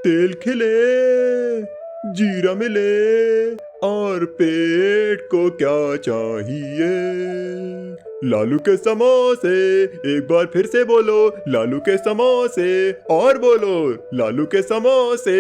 तेल खिले, जीरा मिले और पेट को क्या चाहिए। लालू के समोसे, एक बार फिर से बोलो, लालू के समोसे, और बोलो, लालू के समोसे।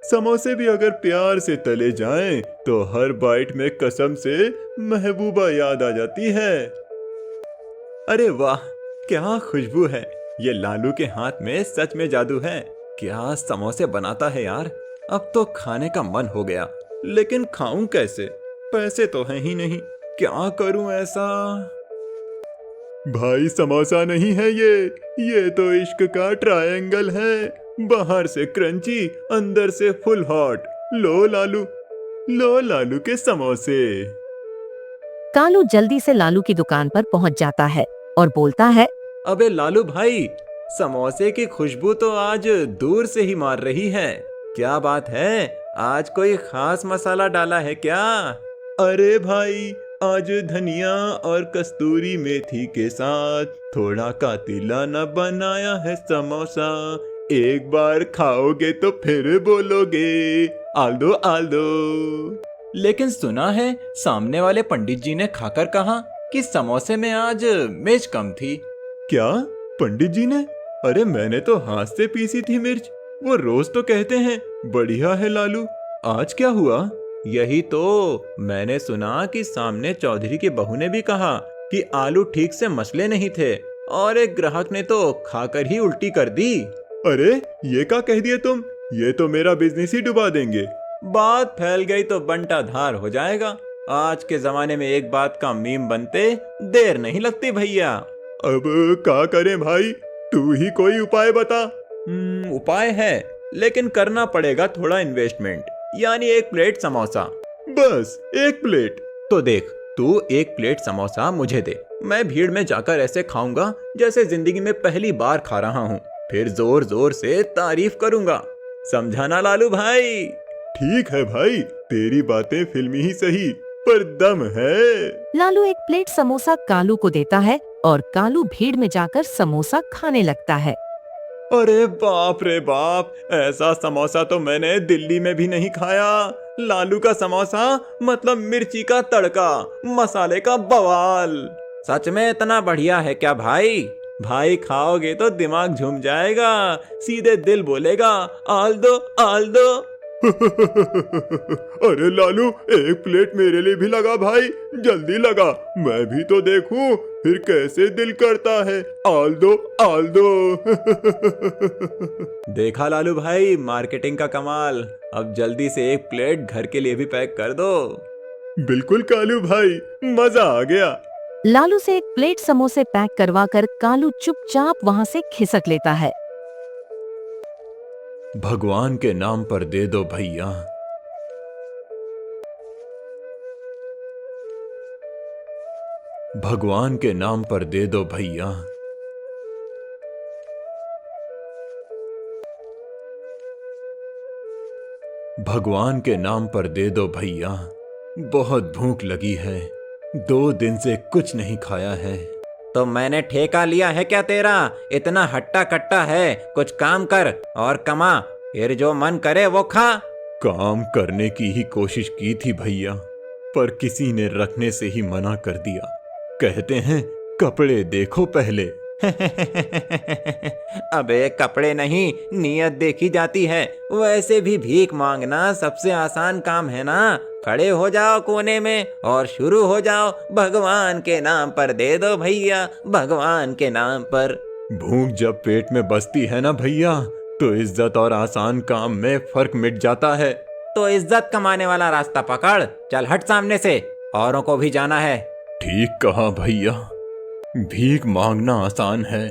समोसे भी अगर प्यार से तले जाएं तो हर बाइट में कसम से महबूबा याद आ जाती है। अरे वाह, क्या खुशबू है। ये लालू के हाथ में सच में जादू है। क्या समोसे बनाता है यार। अब तो खाने का मन हो गया, लेकिन खाऊं कैसे? पैसे तो हैं ही नहीं। क्या करूं ऐसा? भाई समोसा नहीं है ये तो इश्क का ट्रायंगल है। बाहर से क्रंची, अंदर से फुल हॉट। लो लालू के समोसे। कालू जल्दी से लालू की दुकान पर पहुंच जाता है और बोलता है, अबे लालू भाई, समोसे की खुशबू तो आज दूर से ही मार रही है। क्या बात है, आज कोई खास मसाला डाला है क्या? अरे भाई, आज धनिया और कस्तूरी मेथी के साथ थोड़ा कातिलाना बनाया है समोसा। एक बार खाओगे तो फिर बोलोगे आल्दो आल्दो। लेकिन सुना है सामने वाले पंडित जी ने खाकर कहा कि समोसे में आज मिर्च कम थी। क्या पंडित जी ने? अरे मैंने तो हाथ से पीसी थी मिर्च। वो रोज तो कहते हैं बढ़िया है लालू। आज क्या हुआ? यही तो मैंने सुना कि सामने चौधरी की बहू ने भी कहा कि आलू ठीक से मसले नहीं थे, और एक ग्राहक ने तो खाकर ही उल्टी कर दी। अरे ये क्या कह दिए तुम? ये तो मेरा बिजनेस ही डुबा देंगे। बात फैल गई तो बंटा धार हो जाएगा। आज के जमाने में एक बात का मीम बनते देर नहीं लगती भैया। अब क्या करें भाई, तू ही कोई उपाय बता। उपाय है, लेकिन करना पड़ेगा थोड़ा इन्वेस्टमेंट। यानी एक प्लेट समोसा। बस एक प्लेट? तो देख, तू एक प्लेट समोसा मुझे दे, मैं भीड़ में जाकर ऐसे खाऊंगा जैसे जिंदगी में पहली बार खा रहा हूँ। फिर जोर जोर से तारीफ करूंगा। समझा ना लालू भाई? ठीक है भाई, तेरी बातें फिल्मी ही सही, पर दम है। लालू एक प्लेट समोसा कालू को देता है और कालू भीड़ में जाकर समोसा खाने लगता है। अरे बाप रे बाप, ऐसा समोसा तो मैंने दिल्ली में भी नहीं खाया। लालू का समोसा मतलब मिर्ची का तड़का, मसाले का बवाल। सच में इतना बढ़िया है क्या भाई? भाई खाओगे तो दिमाग झूम जाएगा, सीधे दिल बोलेगा आल दो आल दो। अरे लालू, एक प्लेट मेरे लिए भी लगा भाई, जल्दी लगा, मैं भी तो देखूं फिर कैसे दिल करता है आल दो आल दो। देखा लालू भाई, मार्केटिंग का कमाल। अब जल्दी से एक प्लेट घर के लिए भी पैक कर दो। बिल्कुल कालू भाई, मजा आ गया। लालू से एक प्लेट समोसे पैक करवाकर कालू चुपचाप वहाँ से खिसक लेता है। भगवान के नाम पर दे दो भैया। भगवान के नाम पर दे दो भैया। भगवान के नाम पर दे दो भैया। बहुत भूख लगी है, 2 दिन से कुछ नहीं खाया है। तो मैंने ठेका लिया है क्या तेरा? इतना हट्टा कट्टा है, कुछ काम कर और कमा, फिर जो मन करे वो खा। काम करने की ही कोशिश की थी भैया, पर किसी ने रखने से ही मना कर दिया। कहते हैं कपड़े देखो पहले। अबे कपड़े नहीं, नियत देखी जाती है। वैसे भी भीख मांगना सबसे आसान काम है ना। खड़े हो जाओ कोने में और शुरू हो जाओ, भगवान के नाम पर दे दो भैया, भगवान के नाम पर। भूख जब पेट में बसती है ना भैया, तो इज्जत और आसान काम में फर्क मिट जाता है। तो इज्जत कमाने वाला रास्ता पकड़, चल हट सामने से, औरों को भी जाना है। ठीक कहा भैया, भीख मांगना आसान है,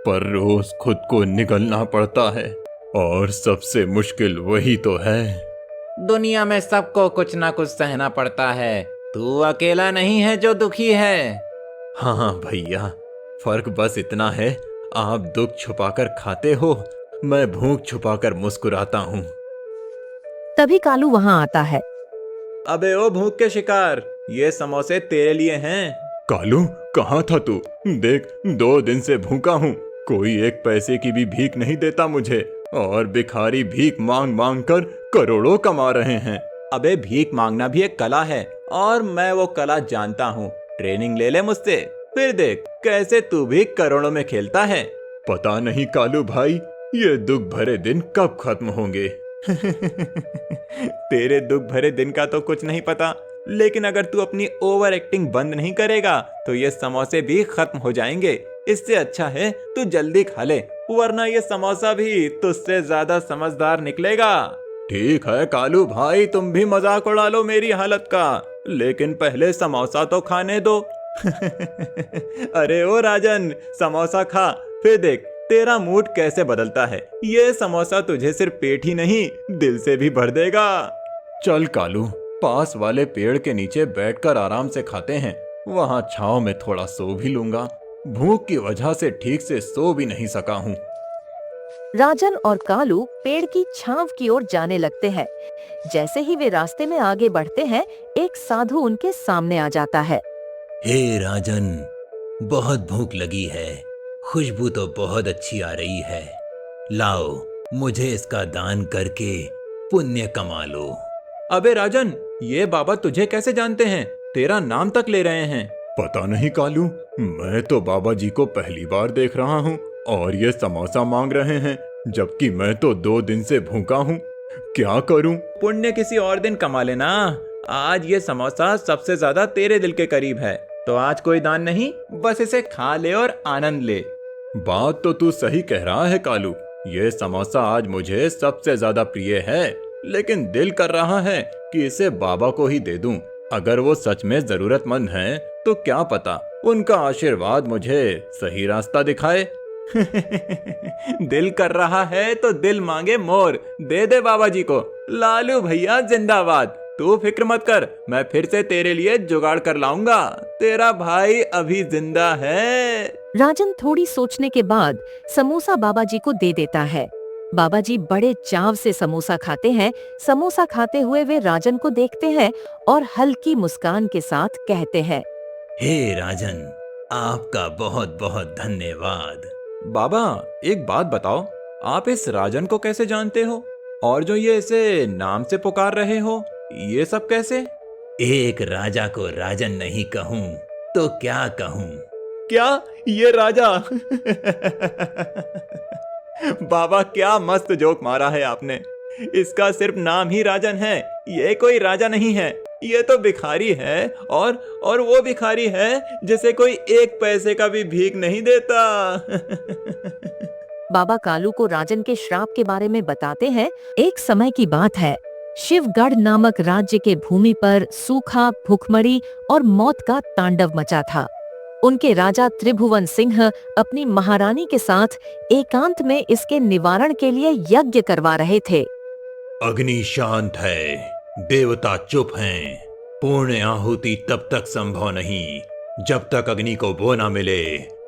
पर रोज खुद को निगलना पड़ता है, और सबसे मुश्किल वही तो है। दुनिया में सबको कुछ ना कुछ सहना पड़ता है, तू अकेला नहीं है जो दुखी है। हाँ भैया, फर्क बस इतना है, आप दुख छुपाकर खाते हो, मैं भूख छुपाकर मुस्कुराता हूँ। तभी कालू वहाँ आता है। अबे ओ भूख के शिकार, ये समोसे तेरे लिए हैं। कालू, कहाँ था तू? देख, 2 दिन से भूखा हूँ, कोई एक पैसे की भी भीख नहीं देता मुझे, और भिखारी भीख मांग मांग कर करोड़ों कमा रहे हैं। अबे भीख मांगना भी एक कला है और मैं वो कला जानता हूँ। ट्रेनिंग ले ले मुझसे, फिर देख कैसे तू भी करोड़ों में खेलता है। पता नहीं कालू भाई, ये दुख भरे दिन कब खत्म होंगे। तेरे दुख भरे दिन का तो कुछ नहीं पता, लेकिन अगर तू अपनी ओवर एक्टिंग बंद नहीं करेगा तो ये समोसे भी खत्म हो जाएंगे। इससे अच्छा है तू जल्दी खा ले, वरना ये समोसा भी तुझसे ज्यादा समझदार निकलेगा। ठीक है कालू भाई, तुम भी मजाक उड़ा लो मेरी हालत का, लेकिन पहले समोसा तो खाने दो। अरे ओ राजन, समोसा खा, फिर देख तेरा मूड कैसे बदलता है। ये समोसा तुझे सिर्फ पेट ही नहीं दिल से भी भर देगा। चल कालू, पास वाले पेड़ के नीचे बैठकर आराम से खाते हैं, वहाँ छांव में थोड़ा सो भी लूंगा। भूख की वजह से ठीक से सो भी नहीं सका हूँ। राजन और कालू पेड़ की छांव की ओर जाने लगते हैं। जैसे ही वे रास्ते में आगे बढ़ते हैं, एक साधु उनके सामने आ जाता है। हे राजन, बहुत भूख लगी है, खुशबू तो बहुत अच्छी आ रही है। लाओ, मुझे इसका दान करके पुण्य कमा लो। अबे राजन, ये बाबा तुझे कैसे जानते हैं? तेरा नाम तक ले रहे हैं। पता नहीं कालू, मैं तो बाबा जी को पहली बार देख रहा हूँ और ये समोसा मांग रहे हैं, जबकि मैं तो 2 दिन से भूखा हूँ। क्या करूँ? पुण्य किसी और दिन कमा लेना। आज ये समोसा सबसे ज्यादा तेरे दिल के करीब है, तो आज कोई दान नहीं, बस इसे खा ले और आनंद ले। बात तो तू सही कह रहा है कालू, ये समोसा आज मुझे सबसे ज्यादा प्रिय है, लेकिन दिल कर रहा है कि इसे बाबा को ही दे दूं। अगर वो सच में जरूरतमंद हैं, तो क्या पता उनका आशीर्वाद मुझे सही रास्ता दिखाए। दिल कर रहा है तो दिल मांगे मोर, दे दे बाबा जी को। लालू भैया जिंदाबाद, तू फिक्र मत कर, मैं फिर से तेरे लिए जुगाड़ कर लाऊंगा। तेरा भाई अभी जिंदा है। राजन थोड़ी सोचने के बाद समोसा बाबा जी को दे देता है। बाबा जी बड़े चाव से समोसा खाते हैं। समोसा खाते हुए वे राजन को देखते हैं और हल्की मुस्कान के साथ कहते हैं, हे राजन, आपका बहुत बहुत धन्यवाद। बाबा एक बात बताओ, आप इस राजन को कैसे जानते हो? और जो ये इसे नाम से पुकार रहे हो, ये सब कैसे? एक राजा को राजन नहीं कहूँ तो क्या कहूँ? क्या ये राजा? बाबा क्या मस्त जोक मारा है आपने। इसका सिर्फ नाम ही राजन है, ये कोई राजा नहीं है, ये तो भिखारी है। और वो भिखारी है जिसे कोई 1 पैसे का भी भीख नहीं देता। बाबा कालू को राजन के श्राप के बारे में बताते हैं। एक समय की बात है, शिवगढ़ नामक राज्य के भूमि पर सूखा, भूखमरी और मौत का तांडव मचा था। उनके राजा त्रिभुवन सिंह अपनी महारानी के साथ एकांत में इसके निवारण के लिए यज्ञ करवा रहे थे। अग्नि शांत है, देवता चुप हैं। पूर्ण आहुति तब तक संभव नहीं जब तक अग्नि को वो न मिले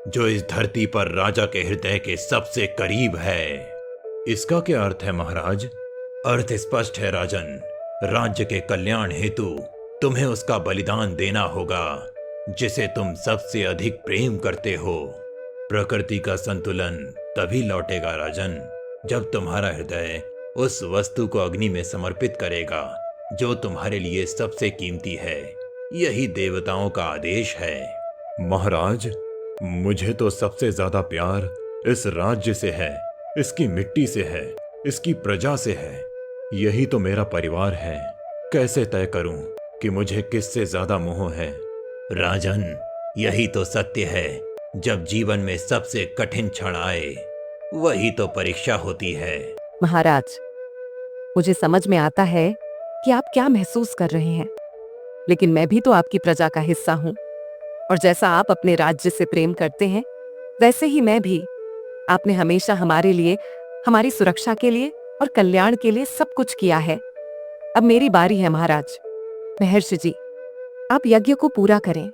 जो इस धरती पर राजा के हृदय के सबसे करीब है। इसका क्या अर्थ है महाराज? अर्थ स्पष्ट है राजन, राज्य के कल्याण हेतु तुम्हें उसका बलिदान देना होगा जिसे तुम सबसे अधिक प्रेम करते हो। प्रकृति का संतुलन तभी लौटेगा राजन, जब तुम्हारा हृदय उस वस्तु को अग्नि में समर्पित करेगा जो तुम्हारे लिए सबसे कीमती है। यही देवताओं का आदेश है। महाराज, मुझे तो सबसे ज्यादा प्यार इस राज्य से है, इसकी मिट्टी से है, इसकी प्रजा से है। यही तो मेरा परिवार है। कैसे तय करूं कि मुझे किससे ज्यादा मोह है? राजन, यही तो सत्य है। जब जीवन में सबसे कठिन क्षण आए, वही तो परीक्षा होती है। महाराज, मुझे समझ में आता है कि आप क्या महसूस कर रहे हैं, लेकिन मैं भी तो आपकी प्रजा का हिस्सा हूँ, और जैसा आप अपने राज्य से प्रेम करते हैं, वैसे ही मैं भी। आपने हमेशा हमारे लिए, हमारी सुरक्षा के लिए और कल्याण के लिए सब कुछ किया है। अब मेरी बारी है महाराज। महर्षि जी, आप यज्ञ को पूरा करें।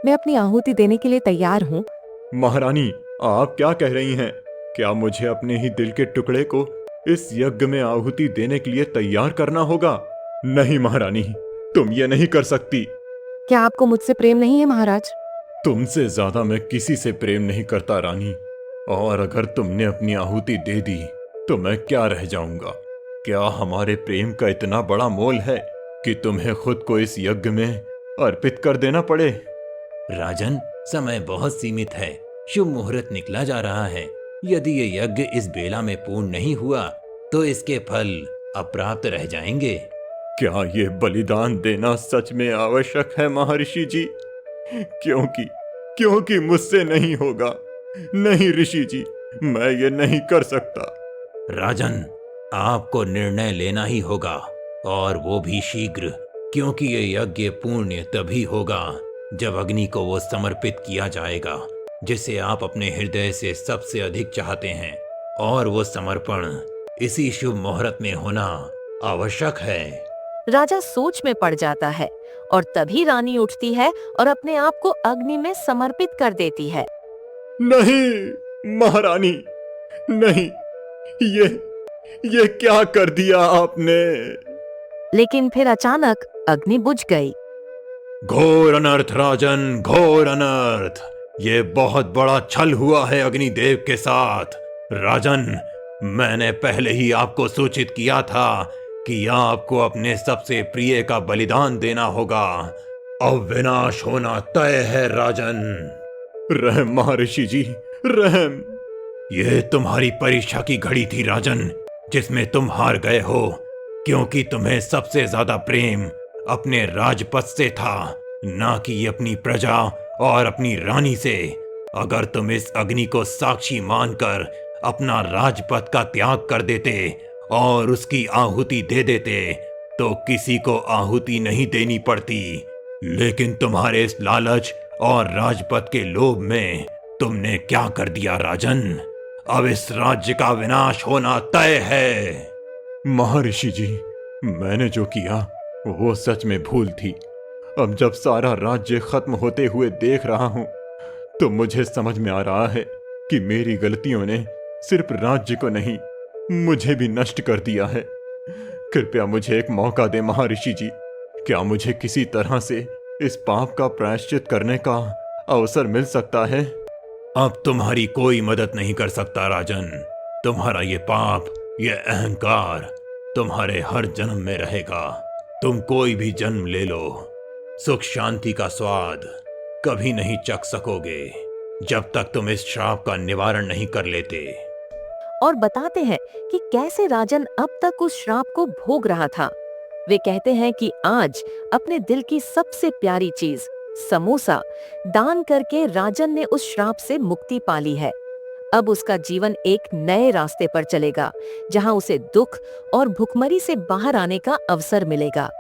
मैं अपनी आहुति देने के लिए तैयार हूँ। महारानी, आप क्या कह रही हैं? क्या मुझे अपने ही दिल के टुकड़े को इस यज्ञ में आहुति देने के लिए तैयार करना होगा? नहीं महारानी, तुम ये नहीं कर सकती। क्या आपको मुझसे प्रेम नहीं है महाराज? तुमसे ज्यादा मैं किसी से प्रेम नहीं करता रानी, और अगर तुमने अपनी आहुति दे दी तो मैं क्या रह जाऊंगा? क्या हमारे प्रेम का इतना बड़ा मोल है कि तुम्हें खुद को इस यज्ञ में अर्पित कर देना पड़े? राजन, समय बहुत सीमित है। शुभ मुहूर्त निकला जा रहा है। यदि ये यज्ञ इस बेला में पूर्ण नहीं हुआ तो इसके फल अप्राप्त रह जाएंगे। क्या ये बलिदान देना सच में आवश्यक है महर्षि जी? क्योंकि मुझसे नहीं होगा। नहीं ऋषि जी, मैं ये नहीं कर सकता। राजन, आपको निर्णय लेना ही होगा, और वो भी शीघ्र, क्योंकि ये यज्ञ पुण्य तभी होगा जब अग्नि को वो समर्पित किया जाएगा जिसे आप अपने हृदय से सबसे अधिक चाहते हैं, और वो समर्पण इसी शुभ मुहूर्त में होना आवश्यक है। राजा सोच में पड़ जाता है और तभी रानी उठती है और अपने आप को अग्नि में समर्पित कर देती है। नहीं महारानी, नहीं, ये क्या कर दिया आपने? लेकिन फिर अचानक अग्नि बुझ गई। घोर अनर्थ राजन, घोर अनर्थ। ये बहुत बड़ा छल हुआ है अग्निदेव के साथ। राजन, मैंने पहले ही आपको सूचित किया था कि आपको अपने सबसे प्रिय का बलिदान देना होगा। अब विनाश होना तय है राजन। रहम महर्षि जी, रहम। यह तुम्हारी परीक्षा की घड़ी थी राजन, जिसमें तुम हार गए हो, क्योंकि तुम्हें सबसे ज्यादा प्रेम अपने राजपद से था, ना कि अपनी प्रजा और अपनी रानी से। अगर तुम इस अग्नि को साक्षी मानकर अपना राजपद का त्याग कर देते और उसकी आहुति दे देते तो किसी को आहुति नहीं देनी पड़ती। लेकिन तुम्हारे इस लालच और राजपद के लोभ में तुमने क्या कर दिया राजन? अब इस राज्य का विनाश होना तय है। महर्षि जी, मैंने जो किया वो सच में भूल थी। अब जब सारा राज्य खत्म होते हुए देख रहा हूं तो मुझे समझ में आ रहा है कि मेरी गलतियों ने सिर्फ राज्य को नहीं, मुझे भी नष्ट कर दिया है। कृपया मुझे एक मौका दे महर्षि जी। क्या मुझे किसी तरह से इस पाप का प्रायश्चित करने का अवसर मिल सकता है? अब तुम्हारी कोई मदद नहीं कर सकता राजन। तुम्हारा ये पाप, ये अहंकार तुम्हारे हर जन्म में रहेगा। तुम कोई भी जन्म ले लो, सुख शांति का स्वाद कभी नहीं चख सकोगे जब तक तुम इस श्राप का निवारण नहीं कर लेते। और बताते हैं कि कैसे राजन अब तक उस श्राप को भोग रहा था। वे कहते हैं कि आज अपने दिल की सबसे प्यारी चीज समोसा दान करके राजन ने उस श्राप से मुक्ति पा ली है। अब उसका जीवन एक नए रास्ते पर चलेगा, जहां उसे दुख और भुखमरी से बाहर आने का अवसर मिलेगा।